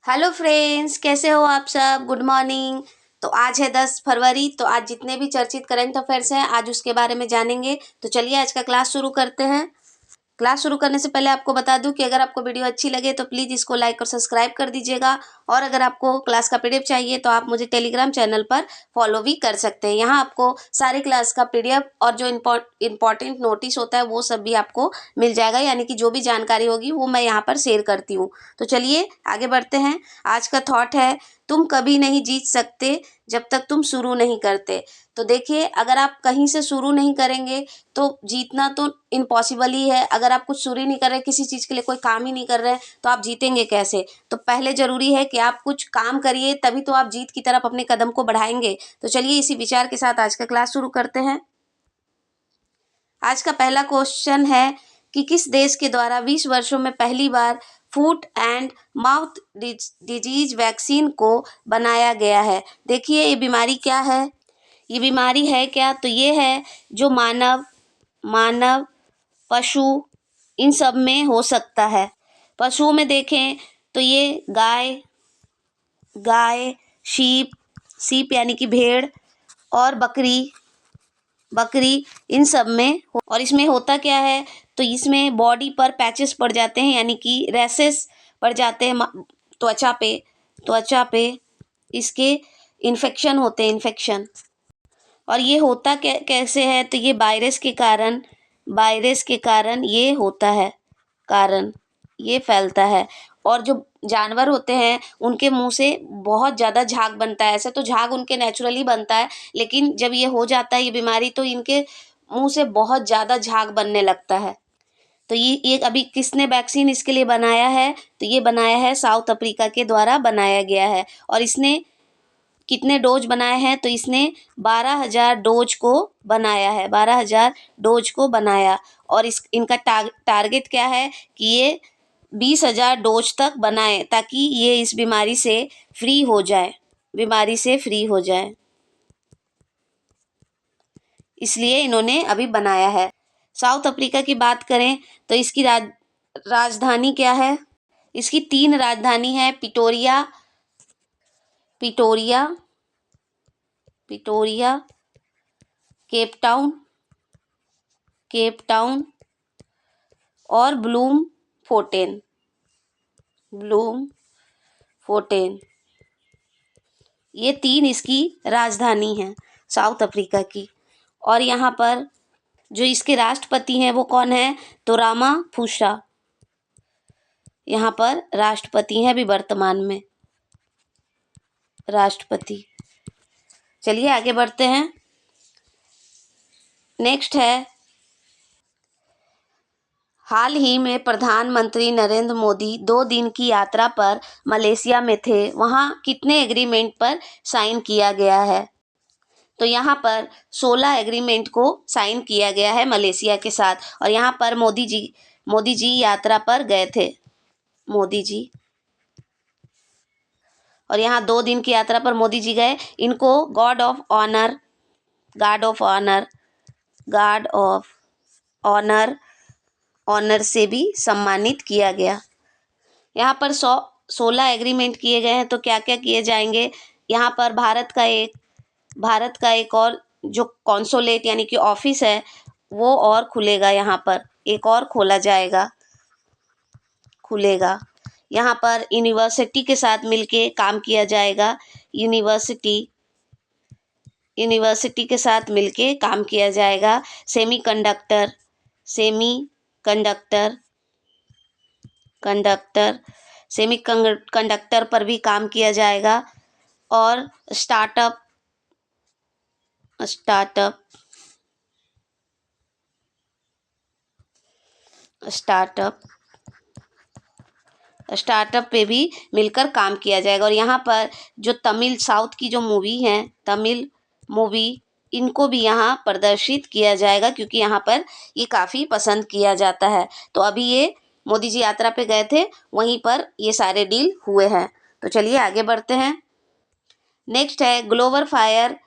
Hello friends, कैसे हो आप सब। Good morning. तो आज है 10 फरवरी। तो आज जितने भी चर्चित करंट अफेयर्स हैं आज उसके बारे में जानेंगे। तो चलिए आज का क्लास शुरू करते हैं। क्लास शुरू करने से पहले आपको बता दूं कि अगर आपको वीडियो अच्छी लगे तो प्लीज़ इसको लाइक और सब्सक्राइब कर दीजिएगा। और अगर आपको क्लास का पीडीएफ चाहिए तो आप मुझे टेलीग्राम चैनल पर फॉलो भी कर सकते हैं। यहाँ आपको सारी क्लास का पीडीएफ और जो इम्पोर्टेंट नोटिस होता है वो सब भी आपको मिल जाएगा, यानी कि जो भी जानकारी होगी वो मैं यहाँ पर शेयर करती हूँ। तो चलिए आगे बढ़ते हैं। आज का थॉट है, तुम कभी नहीं जीत सकते जब तक तुम शुरू नहीं करते। तो देखिए, अगर आप कहीं से शुरू नहीं करेंगे तो जीतना तो इम्पॉसिबल ही है। अगर आप कुछ शुरू ही नहीं कर रहे, किसी चीज़ के लिए कोई काम ही नहीं कर रहे हैं, तो आप जीतेंगे कैसे। तो पहले ज़रूरी है कि आप कुछ काम करिए, तभी तो आप जीत की तरफ अपने कदम को बढ़ाएंगे। तो चलिए इसी विचार के साथ आज का क्लास शुरू करते हैं। आज का पहला क्वेश्चन है कि किस देश के द्वारा 20 वर्षों में पहली बार foot and mouth disease vaccine को बनाया गया है। देखिए, ये बीमारी क्या है। ये बीमारी है क्या, तो ये है जो मानव पशु इन सब में हो सकता है। पशुओं में देखें तो ये गाय, शीप यानी कि भेड़, और बकरी इन सब में और इसमें होता क्या है, तो इसमें बॉडी पर पैचेस पड़ जाते हैं, यानी कि रैसेस पड़ जाते हैं त्वचा पे इसके इन्फेक्शन होते हैं, इन्फेक्शन। और ये होता कैसे है, तो ये वायरस के कारण ये होता है, कारण ये फैलता है। और जो जानवर होते हैं उनके मुंह से बहुत ज़्यादा झाग बनता है। ऐसे तो झाग उनके नेचुरली बनता है, लेकिन जब ये हो जाता है ये बीमारी, तो इनके मुंह से बहुत ज़्यादा झाग बनने लगता है। तो ये अभी किसने वैक्सीन इसके लिए बनाया है, तो ये बनाया है साउथ अफ्रीका के द्वारा बनाया गया है। और इसने कितने डोज बनाए हैं, तो इसने 12,000 डोज को बनाया है, 12,000 डोज को बनाया। और इनका टारगेट क्या है कि ये 20,000 डोज तक बनाए, ताकि ये इस बीमारी से फ्री हो जाए, इसलिए इन्होंने अभी बनाया है। साउथ अफ्रीका की बात करें तो इसकी राजधानी क्या है। इसकी 3 राजधानी है, पिटोरिया, केप टाउन और ब्लूम फोर्टेन। ये 3 इसकी राजधानी हैं साउथ अफ्रीका की। और यहाँ पर जो इसके राष्ट्रपति हैं वो कौन है, तो रामाफोसा यहाँ पर राष्ट्रपति हैं, अभी वर्तमान में राष्ट्रपति। चलिए आगे बढ़ते हैं। नेक्स्ट है, हाल ही में प्रधानमंत्री नरेंद्र मोदी 2 दिन की यात्रा पर मलेशिया में थे। वहाँ कितने एग्रीमेंट पर साइन किया गया है, तो यहाँ पर 16 एग्रीमेंट को साइन किया गया है मलेशिया के साथ। और यहाँ पर मोदी जी यात्रा पर गए थे, मोदी जी। और यहाँ 2 दिन की यात्रा पर मोदी जी गए। इनको गार्ड ऑफ ऑनर से भी सम्मानित किया गया। यहाँ पर 16 एग्रीमेंट किए गए हैं। तो क्या क्या किए जाएंगे, यहाँ पर भारत का एक और जो कॉन्सुलेट यानी कि ऑफिस है वो और खुलेगा, यहाँ पर एक और खुलेगा। यहाँ पर यूनिवर्सिटी के साथ मिलके काम किया जाएगा, यूनिवर्सिटी के साथ मिलके काम किया जाएगा। सेमीकंडक्टर पर भी काम किया जाएगा। और स्टार्टअप पे भी मिलकर काम किया जाएगा। और यहाँ पर जो साउथ की जो मूवी है, तमिल मूवी, इनको भी यहाँ प्रदर्शित किया जाएगा, क्योंकि यहाँ पर ये काफ़ी पसंद किया जाता है। तो अभी ये मोदी जी यात्रा पे गए थे, वहीं पर ये सारे डील हुए हैं। तो चलिए आगे बढ़ते हैं। नेक्स्ट है, ग्लोबल फायर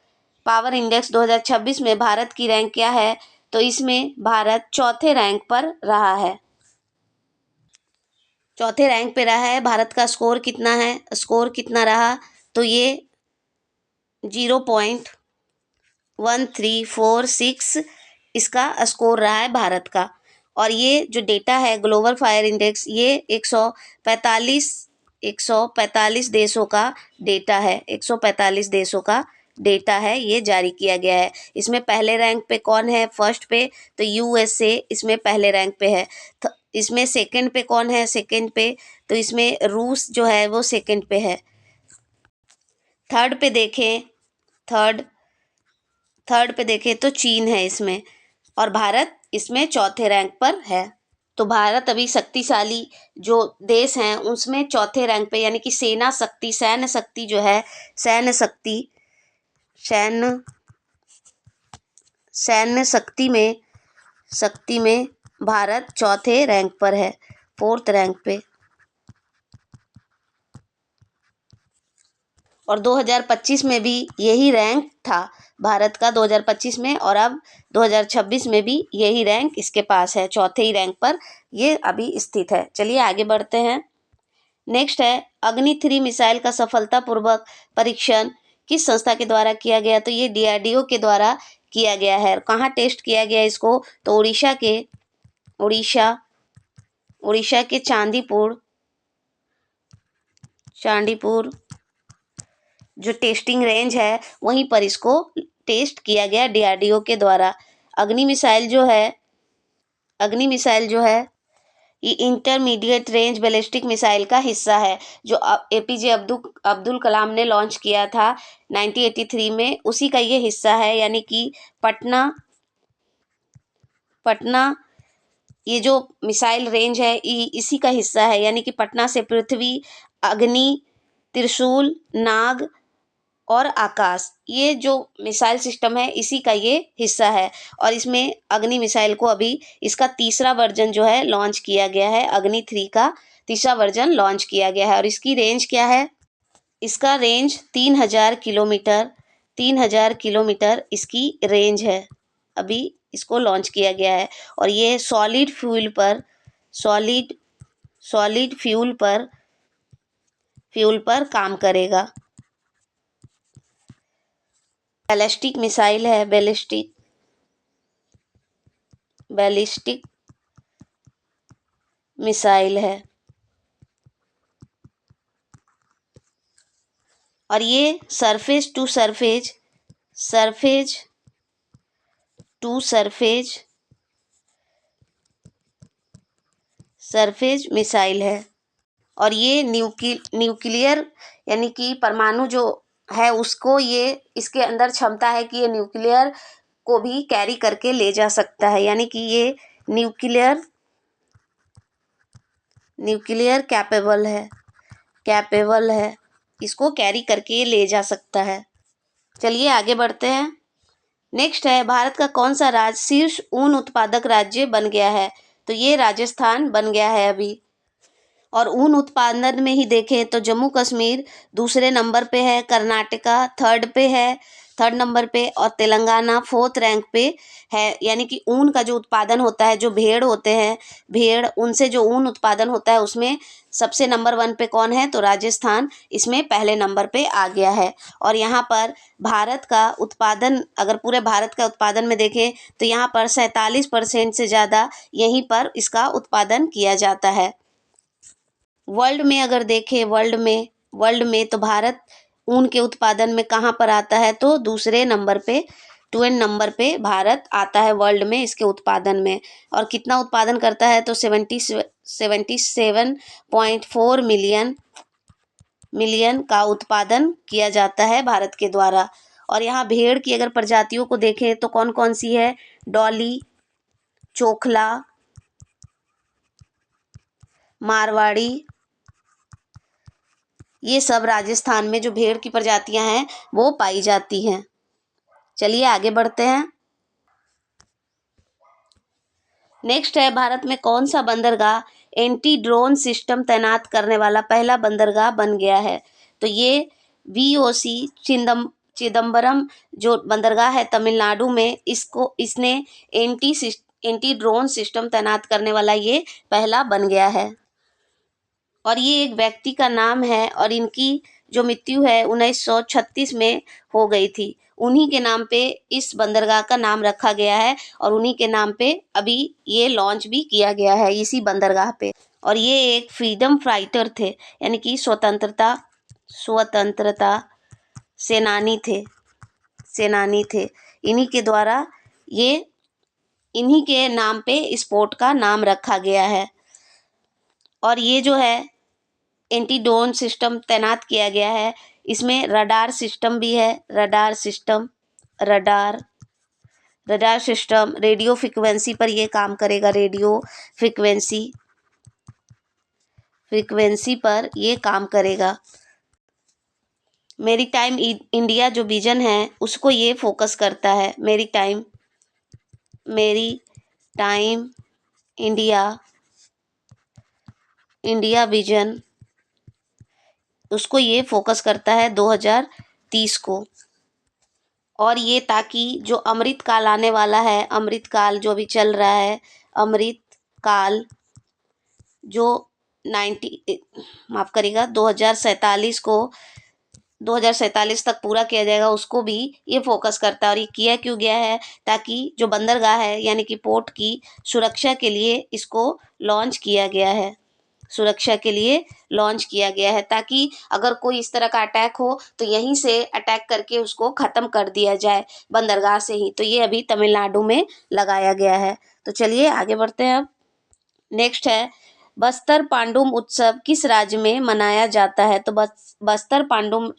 पावर इंडेक्स 2026 में भारत की रैंक क्या है, तो इसमें भारत 4थे रैंक पर रहा है। चौथे रैंक पे रहा है। भारत का स्कोर कितना है, स्कोर कितना रहा, तो ये 0.1346 इसका स्कोर रहा है भारत का। और ये जो डेटा है ग्लोबल फायर इंडेक्स, ये 145 देशों का डेटा है, 145 देशों का डेटा है, ये जारी किया गया है। इसमें पहले रैंक पे कौन है, फर्स्ट पे, तो यूएसए इसमें पहले रैंक पे है। तो इसमें सेकंड पे कौन है, सेकंड पे, तो इसमें रूस जो है वो सेकंड पे है। थर्ड पे देखें, थर्ड थर्ड पे देखें तो चीन है इसमें, और भारत इसमें चौथे रैंक पर है। तो भारत अभी शक्तिशाली जो देश हैं उसमें चौथे रैंक पे, यानी कि सेना शक्ति, सैन्य शक्ति जो है, सैन्य शक्ति, सैन्य सैन्य शक्ति में भारत चौथे रैंक पर है, फोर्थ रैंक पे। और 2025 में भी यही रैंक था भारत का, 2025 में, और अब 2026 में भी यही रैंक इसके पास है, चौथे ही रैंक पर ये अभी स्थित है। चलिए आगे बढ़ते हैं। नेक्स्ट है अग्नि-3 मिसाइल का सफलतापूर्वक परीक्षण किस संस्था के द्वारा किया गया, तो ये डीआरडीओ के द्वारा किया गया है। कहाँ टेस्ट किया गया इसको, तो उड़ीसा के चांदीपुर जो टेस्टिंग रेंज है वहीं पर इसको टेस्ट किया गया डीआरडीओ के द्वारा। अग्नि मिसाइल जो है ये इंटरमीडिएट रेंज बैलिस्टिक मिसाइल का हिस्सा है, जो एपीजे अब्दुल कलाम ने लॉन्च किया था 1983 में, उसी का ये हिस्सा है। यानी कि पटना ये जो मिसाइल रेंज है इसी का हिस्सा है। यानी कि पटना से पृथ्वी, अग्नि, त्रिशूल, नाग और आकाश, ये जो मिसाइल सिस्टम है इसी का ये हिस्सा है। और इसमें अग्नि मिसाइल को अभी इसका तीसरा वर्जन जो है लॉन्च किया गया है, अग्नि-3 का तीसरा वर्जन लॉन्च किया गया है। और इसकी रेंज क्या है, इसका रेंज 3000 किलोमीटर इसकी रेंज है, अभी इसको लॉन्च किया गया है। और ये सॉलिड फ्यूल पर काम करेगा। बैलिस्टिक मिसाइल है। और ये सरफेस टू सरफेस मिसाइल है। और ये न्यूक्लियर यानी कि परमाणु जो है उसको, ये इसके अंदर क्षमता है कि ये न्यूक्लियर को भी कैरी करके ले जा सकता है। यानी कि ये न्यूक्लियर कैपेबल है, इसको कैरी करके ले जा सकता है। चलिए आगे बढ़ते हैं। नेक्स्ट है भारत का कौन सा राज्य शीर्ष ऊन उत्पादक राज्य बन गया है, तो ये राजस्थान बन गया है अभी। और ऊन उत्पादन में ही देखें तो जम्मू कश्मीर दूसरे नंबर पे है, कर्नाटका थर्ड नंबर पे, और तेलंगाना फोर्थ रैंक पे है। यानी कि ऊन का जो उत्पादन होता है, जो भेड़ उनसे जो ऊन उत्पादन होता है उसमें सबसे नंबर 1 पे कौन है, तो राजस्थान इसमें पहले नंबर पे आ गया है। और यहाँ पर भारत का उत्पादन, अगर पूरे भारत का उत्पादन में देखें तो यहाँ पर 47% से ज़्यादा यहीं पर इसका उत्पादन किया जाता है। वर्ल्ड में अगर देखें, वर्ल्ड में तो भारत ऊन के उत्पादन में कहाँ पर आता है, तो दूसरे नंबर पे, 2 नंबर पे भारत आता है वर्ल्ड में इसके उत्पादन में। और कितना उत्पादन करता है, तो 77.4 मिलियन का उत्पादन किया जाता है भारत के द्वारा। और यहाँ भेड़ की अगर प्रजातियों को देखें तो कौन कौन सी है, डॉली, चोखला, मारवाड़ी, ये सब राजस्थान में जो भेड़ की प्रजातियां हैं वो पाई जाती हैं। चलिए आगे बढ़ते हैं। नेक्स्ट है भारत में कौन सा बंदरगाह एंटी ड्रोन सिस्टम तैनात करने वाला पहला बंदरगाह बन गया है, तो ये VOC चिदम्बरम जो बंदरगाह है तमिलनाडु में, इसने एंटी ड्रोन सिस्टम तैनात करने वाला ये पहला बन गया है। और ये एक व्यक्ति का नाम है और इनकी जो मृत्यु है 1936 में हो गई थी। उन्हीं के नाम पे इस बंदरगाह का नाम रखा गया है और उन्हीं के नाम पे अभी ये लॉन्च भी किया गया है इसी बंदरगाह पे। और ये एक फ्रीडम फाइटर थे, यानी कि स्वतंत्रता स्वतंत्रता सेनानी थे। इन्हीं के द्वारा ये इन्हीं के नाम पे इस पोर्ट का नाम रखा गया है। और ये जो है एंटी ड्रोन सिस्टम तैनात किया गया है। इसमें रडार सिस्टम भी है। Radar radar system radio frequency पर ये काम करेगा। रेडियो फ्रिक्वेंसी पर ये काम करेगा। मेरी टाइम इंडिया जो विजन है उसको ये फोकस करता है। मेरी टाइम इंडिया विजन उसको ये फोकस करता है 2030 को। और ये ताकि जो अमृत काल आने वाला है, अमृत काल जो भी चल रहा है, अमृत काल जो 2047 तक पूरा किया जाएगा, उसको भी ये फोकस करता है। और ये किया क्यों गया है? ताकि जो बंदरगाह है यानी कि पोर्ट की सुरक्षा के लिए इसको लॉन्च किया गया है। ताकि अगर कोई इस तरह का अटैक हो तो यहीं से अटैक करके उसको ख़त्म कर दिया जाए बंदरगाह से ही। तो ये अभी तमिलनाडु में लगाया गया है। तो चलिए आगे बढ़ते हैं। अब नेक्स्ट है बस्तर पांडुम उत्सव किस राज्य में मनाया जाता है? तो बस्तर पांडुम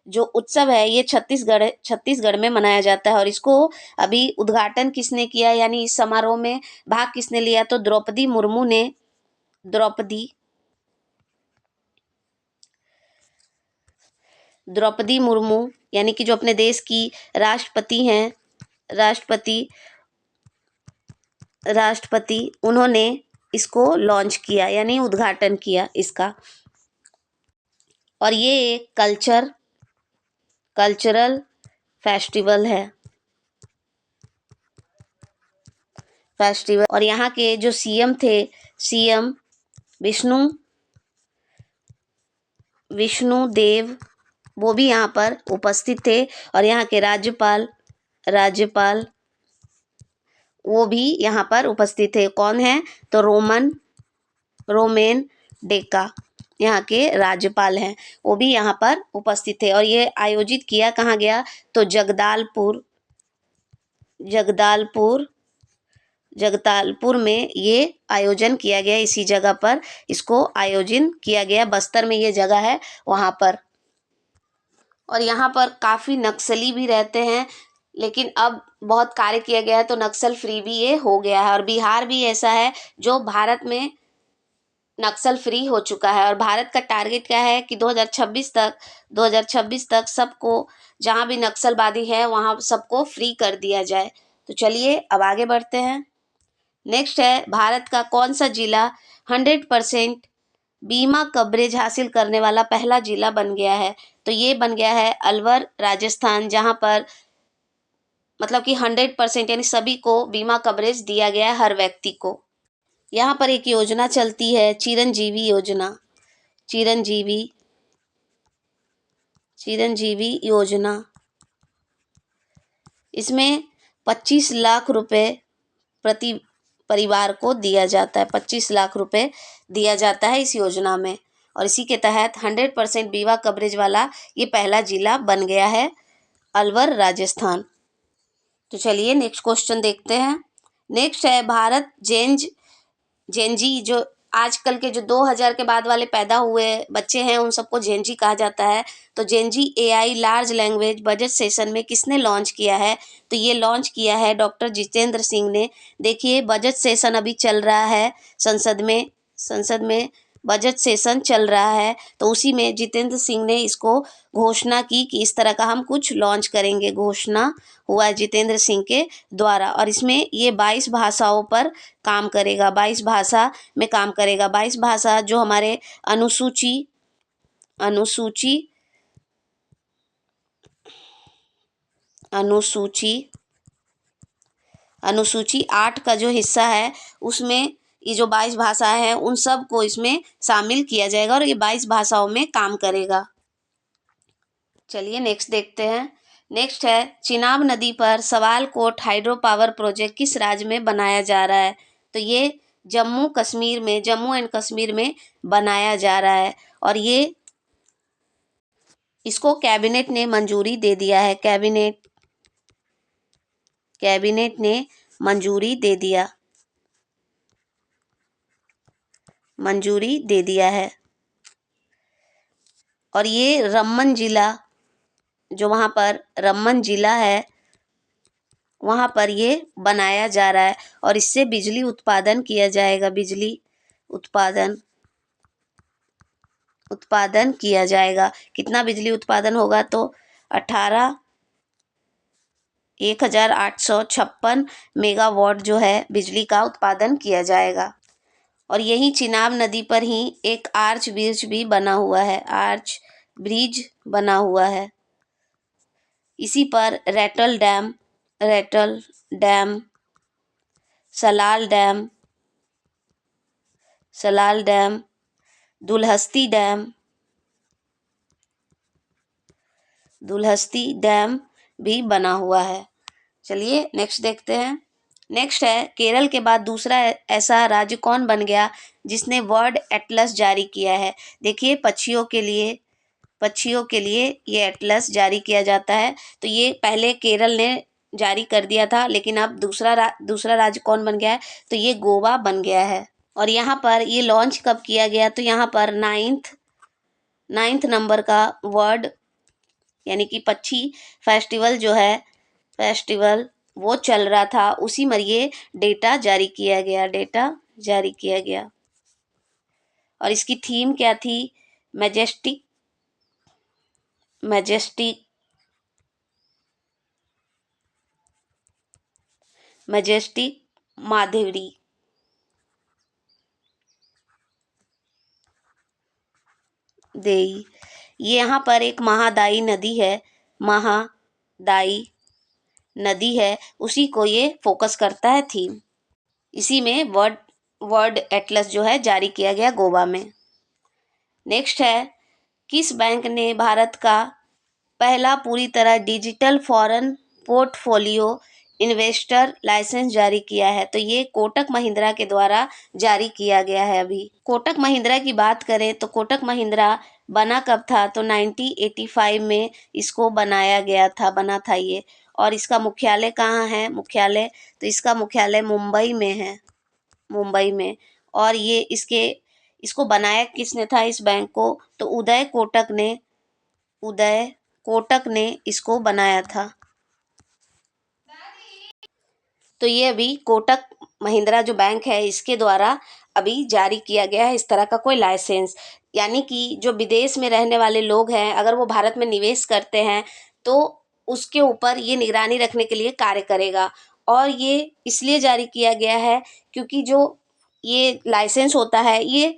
जो उत्सव है ये छत्तीसगढ़ में मनाया जाता है। और इसको अभी उद्घाटन किसने किया, यानी इस समारोह में भाग किसने लिया? तो द्रौपदी मुर्मू यानी कि जो अपने देश की राष्ट्रपति हैं, राष्ट्रपति उन्होंने इसको लॉन्च किया यानी उद्घाटन किया इसका। और ये एक कल्चरल फेस्टिवल है। और यहाँ के जो सीएम थे, सीएम विष्णु देव, वो भी यहाँ पर उपस्थित थे। और यहाँ के राज्यपाल वो भी यहाँ पर उपस्थित थे। कौन है? तो रोमेन डेका यहाँ के राज्यपाल हैं, वो भी यहाँ पर उपस्थित थे। और ये आयोजित किया कहाँ गया? तो जगदलपुर में ये आयोजन किया गया। इसी जगह पर इसको आयोजन किया गया। बस्तर में ये जगह है वहाँ पर। और यहाँ पर काफ़ी नक्सली भी रहते हैं, लेकिन अब बहुत कार्य किया गया है तो नक्सल फ्री भी ये हो गया है। और बिहार भी ऐसा है जो भारत में नक्सल फ्री हो चुका है। और भारत का टारगेट क्या है कि 2026 तक सबको, जहाँ भी नक्सलवादी है वहाँ सबको फ्री कर दिया जाए। तो चलिए अब आगे बढ़ते हैं। नेक्स्ट है भारत का कौन सा जिला 100% बीमा कवरेज हासिल करने वाला पहला जिला बन गया है? तो ये बन गया है अलवर, राजस्थान, जहाँ पर मतलब कि 100% यानी सभी को बीमा कवरेज दिया गया है, हर व्यक्ति को। यहाँ पर एक योजना चलती है चिरंजीवी योजना। चिरंजीवी योजना, इसमें 25 लाख रुपए प्रति परिवार को दिया जाता है। 25 लाख रुपए दिया जाता है इस योजना में। और इसी के तहत 100% बीमा कवरेज वाला ये पहला जिला बन गया है अलवर, राजस्थान। तो चलिए नेक्स्ट क्वेश्चन देखते हैं। नेक्स्ट है भारत जेनजी जो आजकल के जो 2000 के बाद वाले पैदा हुए बच्चे हैं उन सबको जेनजी कहा जाता है। तो Gen Z AI large language budget session में किसने लॉन्च किया है? तो ये लॉन्च किया है डॉक्टर जितेंद्र सिंह ने। देखिए बजट सेशन अभी चल रहा है संसद में बजट सेशन चल रहा है, तो उसी में जितेंद्र सिंह ने इसको घोषणा की कि इस तरह का हम कुछ लॉन्च करेंगे। घोषणा हुआ है जितेंद्र सिंह के द्वारा। और इसमें ये 22 भाषाओं पर काम करेगा। 22 भाषा में काम करेगा। 22 भाषा जो हमारे अनुसूची 8 का जो हिस्सा है उसमें ये जो 22 भाषाएं हैं उन सब को इसमें शामिल किया जाएगा और ये 22 भाषाओं में काम करेगा। चलिए नेक्स्ट देखते हैं। नेक्स्ट है चिनाब नदी पर सवालकोट हाइड्रो पावर प्रोजेक्ट किस राज्य में बनाया जा रहा है? तो ये जम्मू एंड कश्मीर में बनाया जा रहा है और ये इसको कैबिनेट ने मंजूरी दे दिया है। कैबिनेट ने मंजूरी दे दिया है और ये रम्मन जिला, जो वहाँ पर रम्मन जिला है वहाँ पर ये बनाया जा रहा है और इससे बिजली उत्पादन किया जाएगा। बिजली उत्पादन किया जाएगा। कितना बिजली उत्पादन होगा? तो 1856 मेगावाट जो है बिजली का उत्पादन किया जाएगा। और यही चिनाब नदी पर ही एक आर्च ब्रिज भी बना हुआ है। इसी पर Ratle dam, Salal dam, Dulhasti dam भी बना हुआ है। चलिए नेक्स्ट देखते हैं। नेक्स्ट है केरल के बाद दूसरा ऐसा राज्य कौन बन गया जिसने वर्ल्ड एटलस जारी किया है? देखिए पक्षियों के लिए ये एटलस जारी किया जाता है। तो ये पहले केरल ने जारी कर दिया था, लेकिन अब दूसरा राज्य कौन बन गया है? तो ये गोवा बन गया है। और यहाँ पर ये लॉन्च कब किया गया? तो यहाँ पर 9th नंबर का वर्ल्ड यानी कि पक्षी फेस्टिवल जो है वो चल रहा था, उसी में ये डेटा जारी किया गया। और इसकी थीम क्या थी? मैजेस्टिक माधुरी। देई ये यहाँ पर एक महादाई नदी है, उसी को ये फोकस करता है थीम। इसी में वर्ल्ड एटलस जो है जारी किया गया गोवा में। नेक्स्ट है किस बैंक ने भारत का पहला पूरी तरह digital foreign portfolio investor licence जारी किया है? तो ये कोटक महिंद्रा के द्वारा जारी किया गया है। अभी कोटक महिंद्रा की बात करें तो कोटक महिंद्रा बना कब था? तो 1985 में इसको बना था ये। और इसका मुख्यालय कहाँ है? तो इसका मुख्यालय मुंबई में। और ये इसको बनाया किसने था इस बैंक को? तो उदय कोटक ने इसको बनाया था। तो ये अभी कोटक महिंद्रा जो बैंक है इसके द्वारा अभी जारी किया गया है इस तरह का कोई लाइसेंस। यानी कि जो विदेश में रहने वाले लोग हैं, अगर वो भारत में निवेश करते हैं तो उसके ऊपर ये निगरानी रखने के लिए कार्य करेगा। और ये इसलिए जारी किया गया है क्योंकि जो ये लाइसेंस होता है ये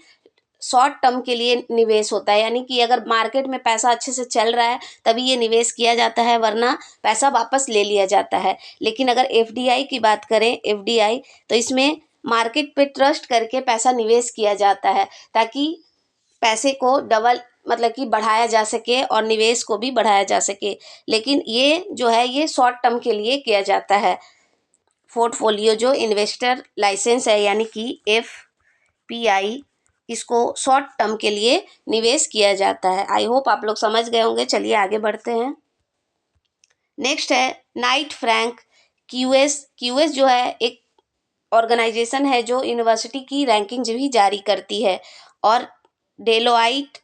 शॉर्ट टर्म के लिए निवेश होता है। यानी कि अगर मार्केट में पैसा अच्छे से चल रहा है तभी ये निवेश किया जाता है, वरना पैसा वापस ले लिया जाता है। लेकिन अगर एफडीआई की बात करें, तो इसमें मार्केट पे ट्रस्ट करके पैसा निवेश किया जाता है ताकि पैसे को डबल मतलब कि बढ़ाया जा सके और निवेश को भी बढ़ाया जा सके। लेकिन ये जो है ये शॉर्ट टर्म के लिए किया जाता है। पोर्टफोलियो जो इन्वेस्टर लाइसेंस है यानी कि FPI, इसको शॉर्ट टर्म के लिए निवेश किया जाता है। आई होप आप लोग समझ गए होंगे। चलिए आगे बढ़ते हैं। नेक्स्ट है नाइट फ्रैंक क्यूएस जो है एक ऑर्गेनाइजेशन है जो यूनिवर्सिटी की रैंकिंग भी जारी करती है। और डेलोइट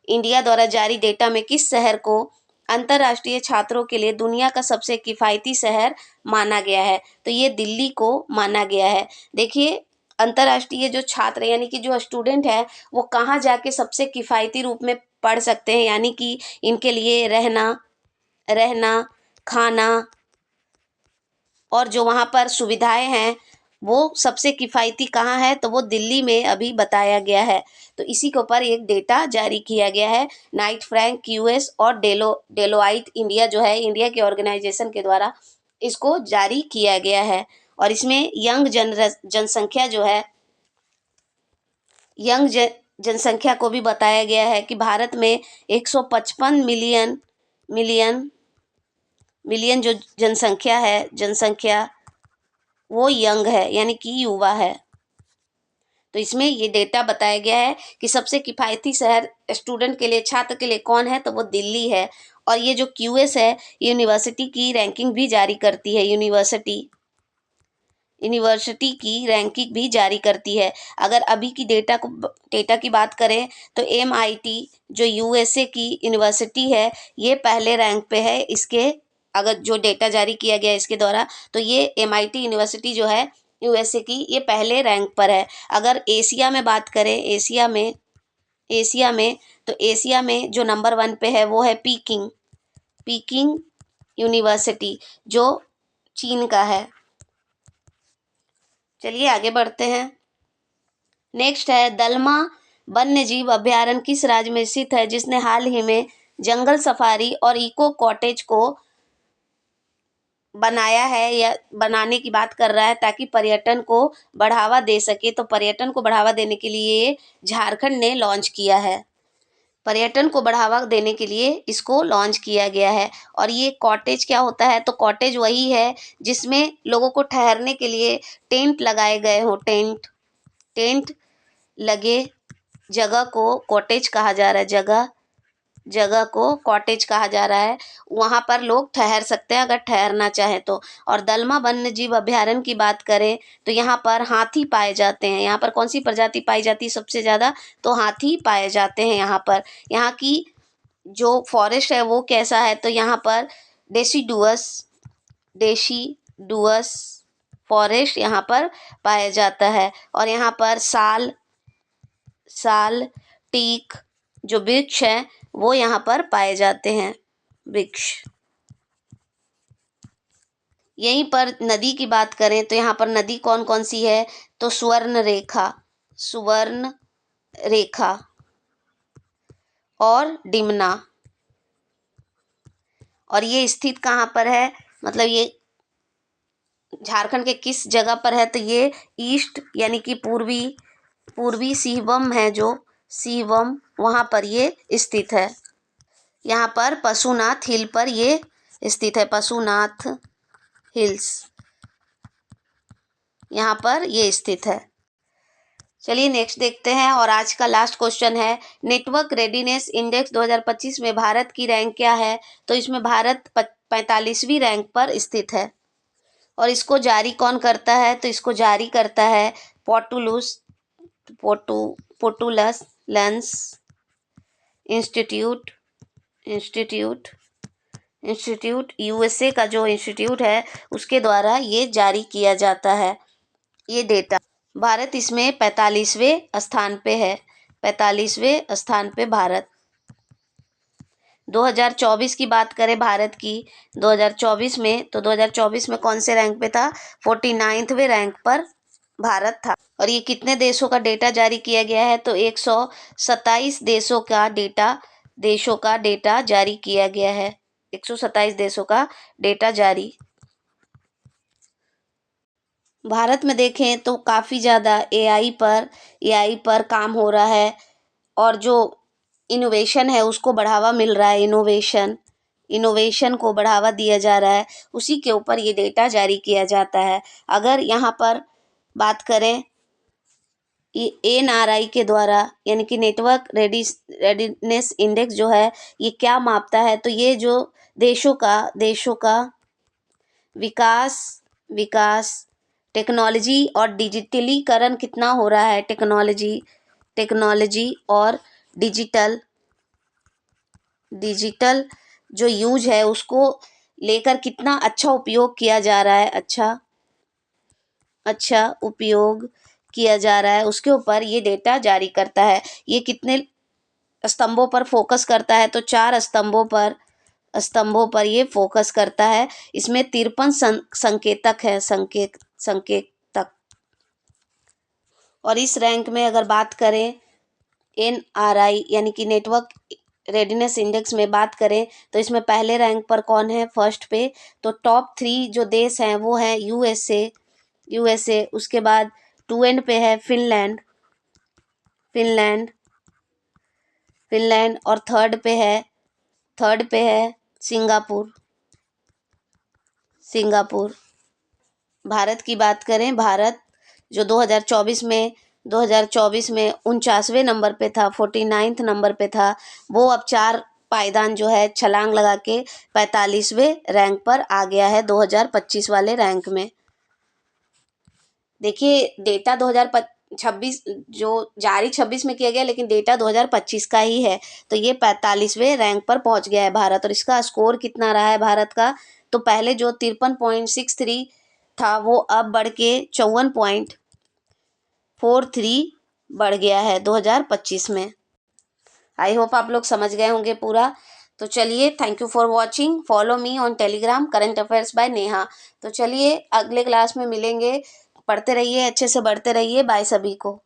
इंडिया द्वारा जारी डेटा में किस शहर को अंतर्राष्ट्रीय छात्रों के लिए दुनिया का सबसे किफ़ायती शहर माना गया है? तो ये दिल्ली को माना गया है। देखिए अंतर्राष्ट्रीय जो छात्र यानी कि जो स्टूडेंट है वो कहाँ जाके सबसे किफ़ायती रूप में पढ़ सकते हैं, यानी कि इनके लिए रहना खाना और जो वहाँ पर सुविधाएं हैं वो सबसे किफ़ायती कहाँ है? तो वो दिल्ली में अभी बताया गया है। तो इसी के ऊपर एक डेटा जारी किया गया है। नाइट फ्रैंक क्यूएस और डेलोइट इंडिया जो है इंडिया के ऑर्गेनाइजेशन के द्वारा इसको जारी किया गया है। और इसमें जनसंख्या जो है, जनसंख्या को भी बताया गया है कि भारत में 155 मिलियन जो जनसंख्या वो यंग है, यानी कि युवा है। तो इसमें ये डेटा बताया गया है कि सबसे किफ़ायती शहर स्टूडेंट के लिए, छात्र के लिए कौन है, तो वो दिल्ली है। और ये जो क्यूएस है, यूनिवर्सिटी की रैंकिंग भी जारी करती है, यूनिवर्सिटी की रैंकिंग भी जारी करती है। अगर अभी की डेटा की बात करें तो MIT जो USA की यूनिवर्सिटी है, ये पहले रैंक पे है। इसके अगर जो डेटा जारी किया गया इसके द्वारा, तो ये MIT यूनिवर्सिटी जो है USA की, ये पहले रैंक पर है। अगर एशिया में बात करें, एशिया में जो नंबर 1 पे है वो है पीकिंग यूनिवर्सिटी, जो चीन का है। चलिए आगे बढ़ते हैं। नेक्स्ट है, दलमा वन्य जीव अभ्यारण्य किस राज्य में स्थित है, जिसने हाल ही में जंगल सफारी और इको कॉटेज को बनाया है या बनाने की बात कर रहा है, ताकि पर्यटन को बढ़ावा दे सके। तो पर्यटन को बढ़ावा देने के लिए झारखंड ने लॉन्च किया है। पर्यटन को बढ़ावा देने के लिए इसको लॉन्च किया गया है। और ये कॉटेज क्या होता है, तो कॉटेज वही है जिसमें लोगों को ठहरने के लिए टेंट लगाए गए हों। टेंट लगे जगह को कॉटेज कहा जा रहा है, जगह को कॉटेज कहा जा रहा है। वहाँ पर लोग ठहर सकते हैं अगर ठहरना चाहें तो। और दलमा वन्य जीव अभ्यारण्य की बात करें तो यहाँ पर हाथी पाए जाते हैं। यहाँ पर कौन सी प्रजाति पाई जाती है सबसे ज़्यादा, तो हाथी पाए जाते हैं यहाँ पर। यहाँ की जो फॉरेस्ट है वो कैसा है, तो यहाँ पर डेसीडुअस फॉरेस्ट यहाँ पर पाया जाता है। और यहाँ पर साल टीक जो वृक्ष हैं वो यहाँ पर पाए जाते हैं, वृक्ष। यहीं पर नदी की बात करें तो यहाँ पर नदी कौन कौन सी है, तो सुवर्ण रेखा और डिमना। और ये स्थित कहाँ पर है, मतलब ये झारखंड के किस जगह पर है, तो ये ईस्ट यानी कि पूर्वी सिहवम है, जो सिहवम वहाँ पर ये स्थित है। यहाँ पर पशुनाथ हिल पर ये स्थित है, पशुनाथ हिल्स यहाँ पर ये स्थित है। चलिए नेक्स्ट देखते हैं। और आज का लास्ट क्वेश्चन है, नेटवर्क रेडीनेस इंडेक्स 2025 में भारत की रैंक क्या है, तो इसमें भारत 45वीं रैंक पर स्थित है। और इसको जारी कौन करता है, तो इसको जारी करता है पोर्टुलस लेंस इंस्टीट्यूट USA का जो इंस्टीट्यूट है उसके द्वारा ये जारी किया जाता है ये डेटा। भारत इसमें 45वें स्थान पे है, 45वें स्थान पे भारत। 2024 की बात करें भारत की, 2024 में, तो 2024 में कौन से रैंक पे था, 49वें रैंक पर भारत था। और ये कितने देशों का डेटा जारी किया गया है, तो 127 देशों का डेटा जारी किया गया है, 127 देशों का डेटा जारी। भारत में देखें तो काफ़ी ज़्यादा AI पर काम हो रहा है। और जो इनोवेशन है उसको बढ़ावा मिल रहा है, इनोवेशन को बढ़ावा दिया जा रहा है, उसी के ऊपर ये डेटा जारी किया जाता है। अगर यहाँ पर बात करें NRI के द्वारा, यानी कि नेटवर्क रेडीनेस इंडेक्स जो है ये क्या मापता है, तो ये जो देशों का विकास टेक्नोलॉजी और डिजिटलीकरण कितना हो रहा है, टेक्नोलॉजी और डिजिटल जो यूज है उसको लेकर कितना अच्छा उपयोग किया जा रहा है, अच्छा उपयोग किया जा रहा है, उसके ऊपर ये डेटा जारी करता है। ये कितने स्तंभों पर फोकस करता है, तो 4 स्तंभों पर ये फोकस करता है। इसमें 53 संकेतक है, संकेतक। और इस रैंक में अगर बात करें NRI यानी कि नेटवर्क रेडीनेस इंडेक्स में बात करें तो इसमें पहले रैंक पर कौन है, फर्स्ट पे, तो टॉप 3 जो देश हैं वो हैं USA, USA। उसके बाद 2 एंड पे है फिनलैंड, फिनलैंड, फिनलैंड। और थर्ड पे है सिंगापुर, सिंगापुर। भारत की बात करें, भारत जो 2024 में 49वें नंबर पे था, 49th नंबर पे था, वो अब 4 पायदान जो है छलांग लगा के 45वें रैंक पर आ गया है 2025 वाले रैंक में। देखिए डेटा 2026 जो जारी 26 में किया गया, लेकिन डेटा 2025 का ही है। तो ये 45वें रैंक पर पहुंच गया है भारत। और इसका स्कोर कितना रहा है भारत का, तो पहले जो 53.63 था वो अब बढ़ के 54.43 बढ़ गया है 2025 में। आई होप आप लोग समझ गए होंगे पूरा। तो चलिए, thank you for watching, follow me on Telegram, current affairs bye Neha. तो चलिए अगले क्लास में मिलेंगे, पढ़ते रहिए, अच्छे से बढ़ते रहिए। बाय सभी को।